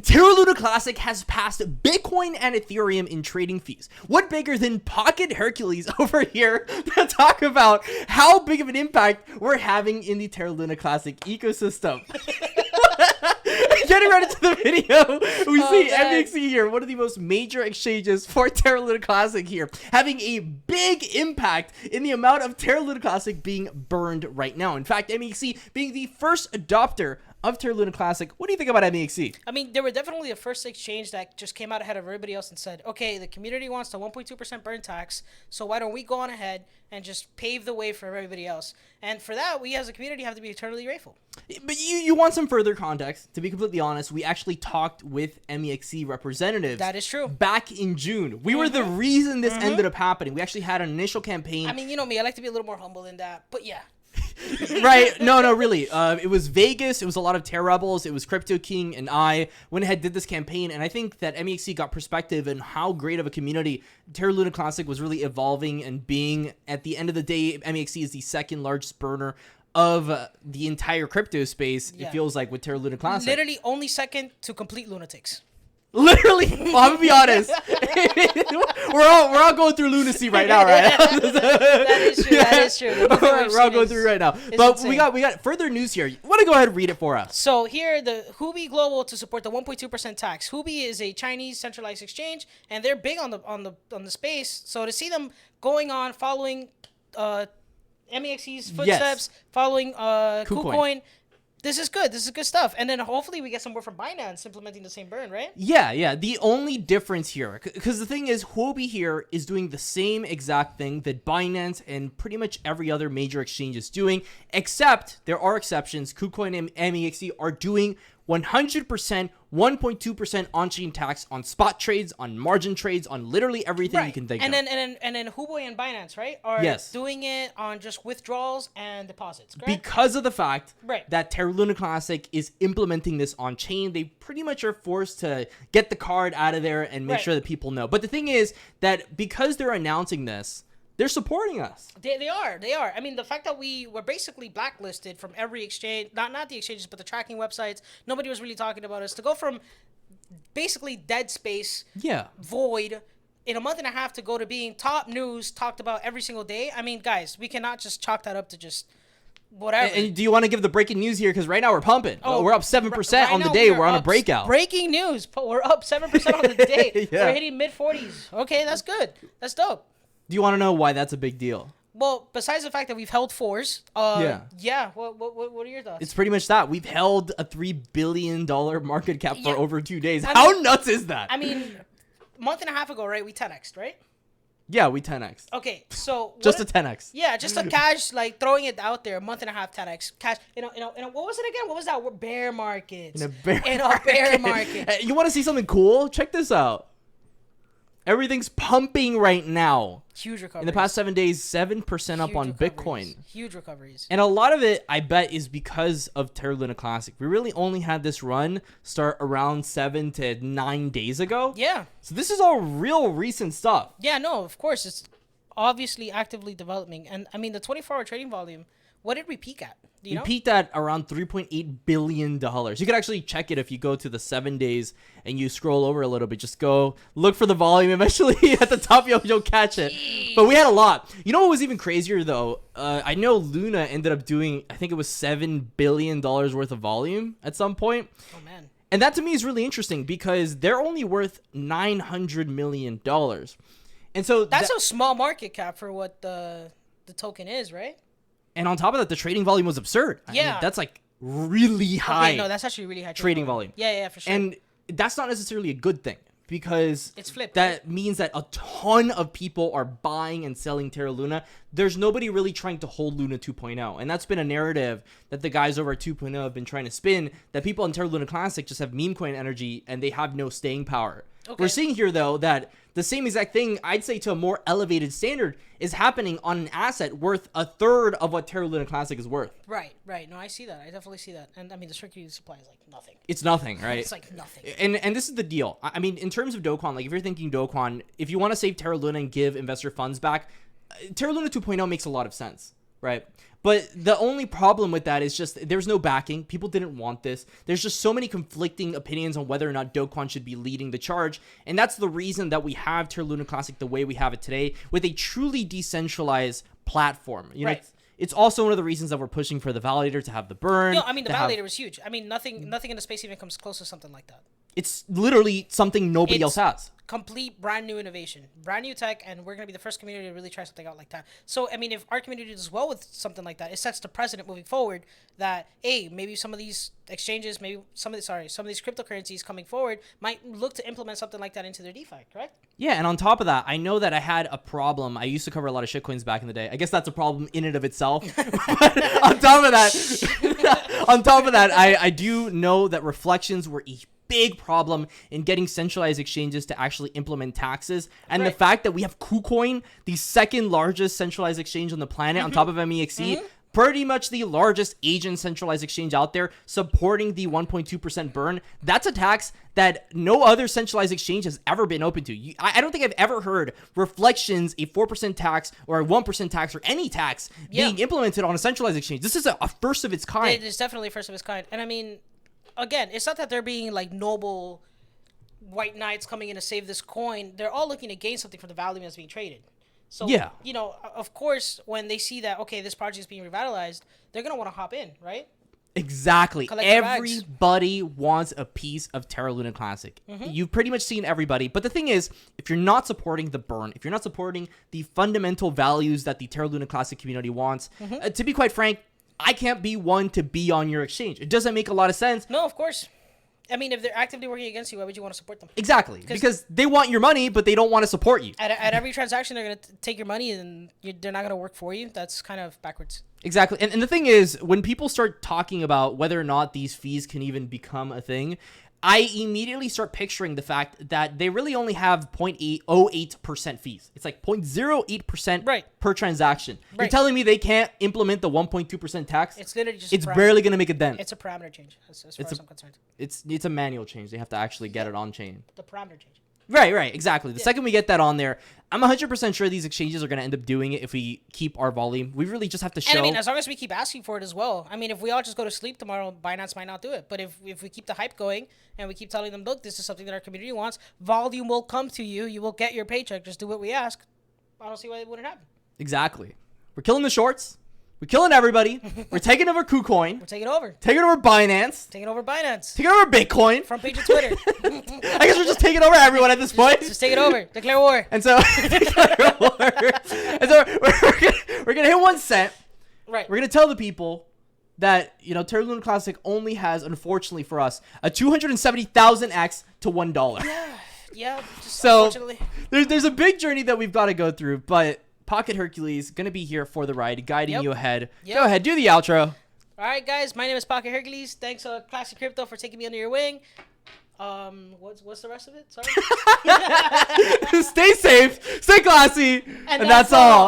Terra Luna Classic has passed Bitcoin and Ethereum in trading fees. What bigger than Pocket Hercules over here to talk about how big of an impact we're having in the Terra Luna Classic ecosystem? Getting right into the video, we see MXC here, one of the most major exchanges for Terra Luna Classic here, having a big impact in the amount of Terra Luna Classic being burned right now. In fact, MEXC being the first adopter of Terra Luna Classic. What do you think about MEXC? I mean, they were definitely the first exchange that just came out ahead of everybody else and said, okay, the community wants the 1.2% burn tax, so why don't we go on ahead and just pave the way for everybody else? And for that, we as a community have to be eternally grateful. But you want some further context. To be completely honest, we actually talked with MEXC representatives. That is true. Back in June. We were the reason this ended up happening. We actually had an initial campaign. I mean, you know me, I like to be a little more humble than that, but yeah. Right? No, really. It was Vegas. It was a lot of Terra Rebels. It was Crypto King, and I went ahead did this campaign. And I think that MEXC got perspective and how great of a community Terra Luna Classic was really evolving and being. At the end of the day, MEXC is the second largest burner of the entire crypto space. Yeah. It feels like with Terra Luna Classic. Literally only second to complete lunatics. Literally, well, I'm gonna be honest. we're all going through lunacy right now, right? That is true. That is true. We're all going through right now. But insane. we got further news here. You want to go ahead and read it for us? So here, the Huobi Global to support the 1.2% tax. Huobi is a Chinese centralized exchange, and they're big on the space. So to see them going on, following MEXC's footsteps, following KuCoin. This is good. This is good stuff. And then hopefully we get some more from Binance implementing the same burn, right? Yeah. The only difference here, because the thing is, Huobi here is doing the same exact thing that Binance and pretty much every other major exchange is doing, except there are exceptions. KuCoin and MEXC are doing 100%, 1.2% on-chain tax on spot trades, on margin trades, on literally everything you can think of. And then Huobi and Binance, right, are doing it on just withdrawals and deposits, correct? Because of the fact that Terra Luna Classic is implementing this on-chain, they pretty much are forced to get the card out of there and make sure that people know. But the thing is that because they're announcing this, they're supporting us. They are. I mean, the fact that we were basically blacklisted from every exchange, not the exchanges, but the tracking websites. Nobody was really talking about us. To go from basically dead space, void, in a month and a half to go to being top news, talked about every single day. I mean, guys, we cannot just chalk that up to just whatever. And do you want to give the breaking news here? Because right now we're pumping. We're up 7% on the day. We're on a breakout. Breaking news. We're up 7% on the day. We're hitting mid-40s. Okay, that's good. That's dope. Do you want to know why that's a big deal? Well, besides the fact that we've held fours, what are your thoughts? It's pretty much that. We've held a $3 billion market cap for over 2 days. How nuts is that? I mean, a month and a half ago, right, we 10x'd, right? Yeah, we 10x. Okay, so just a 10x. Yeah, just a cash, like throwing it out there, a month and a half 10x cash. What was it again? What was that? Bear markets. In a bear market. Hey, you want to see something cool? Check this out. Everything's pumping right now. Huge recoveries. In the past 7 days, 7% up on Bitcoin. Huge recoveries. And a lot of it, I bet, is because of Terra Luna Classic. We really only had this run start around 7 to 9 days ago. Yeah. So this is all real recent stuff. Yeah, no, of course. It's obviously actively developing. And, I mean, the 24-hour trading volume, what did we peak at? Do you know? Peaked at around $3.8 billion. You could actually check it if you go to the 7 days and you scroll over a little bit. Just go look for the volume. Eventually, at the top, you'll catch it. Jeez. But we had a lot. You know what was even crazier, though? I know Luna ended up doing, I think it was $7 billion worth of volume at some point. Oh, man. And that, to me, is really interesting because they're only worth $900 million. And so that's a small market cap for what the token is, right? And on top of that, the trading volume was absurd. I mean, that's like really high. Okay, no, that's actually really high trading volume. Yeah, for sure. And that's not necessarily a good thing because it's flipped. That means that a ton of people are buying and selling Terra Luna. There's nobody really trying to hold Luna 2.0. And that's been a narrative that the guys over at 2.0 have been trying to spin, that people in Terra Luna Classic just have meme coin energy and they have no staying power. Okay. We're seeing here, though, that the same exact thing, I'd say to a more elevated standard, is happening on an asset worth a third of what Terra Luna Classic is worth. Right. No, I see that. I definitely see that. And, I mean, the circular supply is like nothing. It's nothing, right? It's like nothing. And this is the deal. I mean, in terms of Dokkan, like if you're thinking Dokkan, if you want to save Terra Luna and give investor funds back, Terra Luna 2.0 makes a lot of sense, right? But the only problem with that is just there's no backing. People didn't want this. There's just so many conflicting opinions on whether or not Do Kwon should be leading the charge. And that's the reason that we have Terra Luna Classic the way we have it today, with a truly decentralized platform. You know, it's also one of the reasons that we're pushing for the validator to have the burn. No, I mean, the validator was huge. I mean, nothing in the space even comes close to something like that. It's literally something nobody else has. Complete brand new innovation, brand new tech, and we're going to be the first community to really try something out like that. So, I mean, if our community does well with something like that, it sets the precedent moving forward that, hey, maybe some of these exchanges, maybe some of these cryptocurrencies coming forward might look to implement something like that into their DeFi, correct? Yeah, and on top of that, I know that I had a problem. I used to cover a lot of shitcoins back in the day. I guess that's a problem in and of itself. But on top of that, I do know that reflections were a big problem in getting centralized exchanges to actually implement taxes. And the fact that we have KuCoin, the second largest centralized exchange on the planet, on top of MEXC, pretty much the largest Asian centralized exchange out there, supporting the 1.2% burn, that's a tax that no other centralized exchange has ever been open to. I don't think I've ever heard reflections, a 4% tax or a 1% tax or any tax being implemented on a centralized exchange. This is a first of its kind. It is definitely a first of its kind. And I mean, again, it's not that they're being like noble white knights coming in to save this coin. They're all looking to gain something from the value that's being traded. So, you know, of course, when they see that, okay, this project is being revitalized, they're going to want to hop in, right? Exactly. Everybody wants a piece of Terra Luna Classic. You've pretty much seen everybody. But the thing is, if you're not supporting the burn, if you're not supporting the fundamental values that the Terra Luna Classic community wants, to be quite frank, I can't be one to be on your exchange. It doesn't make a lot of sense. No, of course. I mean, if they're actively working against you, why would you want to support them? Exactly. Because they want your money, but they don't want to support you. At every transaction, they're going to take your money and they're not going to work for you. That's kind of backwards. Exactly. And the thing is, when people start talking about whether or not these fees can even become a thing, I immediately start picturing the fact that they really only have 0.08% fees. It's like 0.08% per transaction. You're telling me they can't implement the 1.2% tax? It's literally just it's barely going to make a dent. It's a parameter change, as far as I'm concerned. It's a manual change. They have to actually get it on chain. The parameter change. Right, exactly. The second we get that on there, I'm 100% sure these exchanges are going to end up doing it if we keep our volume. We really just have to show. And I mean, as long as we keep asking for it as well. I mean, if we all just go to sleep tomorrow, Binance might not do it. But if we keep the hype going and we keep telling them, look, this is something that our community wants, volume will come to you. You will get your paycheck. Just do what we ask. I don't see why it wouldn't happen. Exactly. We're killing the shorts. We're killing everybody. We're taking over KuCoin. We're taking over. Taking over Binance. Taking over Binance. Taking over Bitcoin. Front page of Twitter. I guess we're just taking over everyone at this point. Just take it over. Declare war. And so, we're gonna hit 1 cent. Right. We're gonna tell the people that, you know, Terra Luna Classic only has, unfortunately for us, a 270,000x to $1. Yeah. Just so unfortunately. There's a big journey that we've got to go through, but Pocket Hercules gonna be here for the ride, guiding you ahead. Go ahead, do the outro. All right, guys. My name is Pocket Hercules. Thanks, Classic Crypto, for taking me under your wing. What's the rest of it? Sorry. Stay safe, stay classy, and that's all.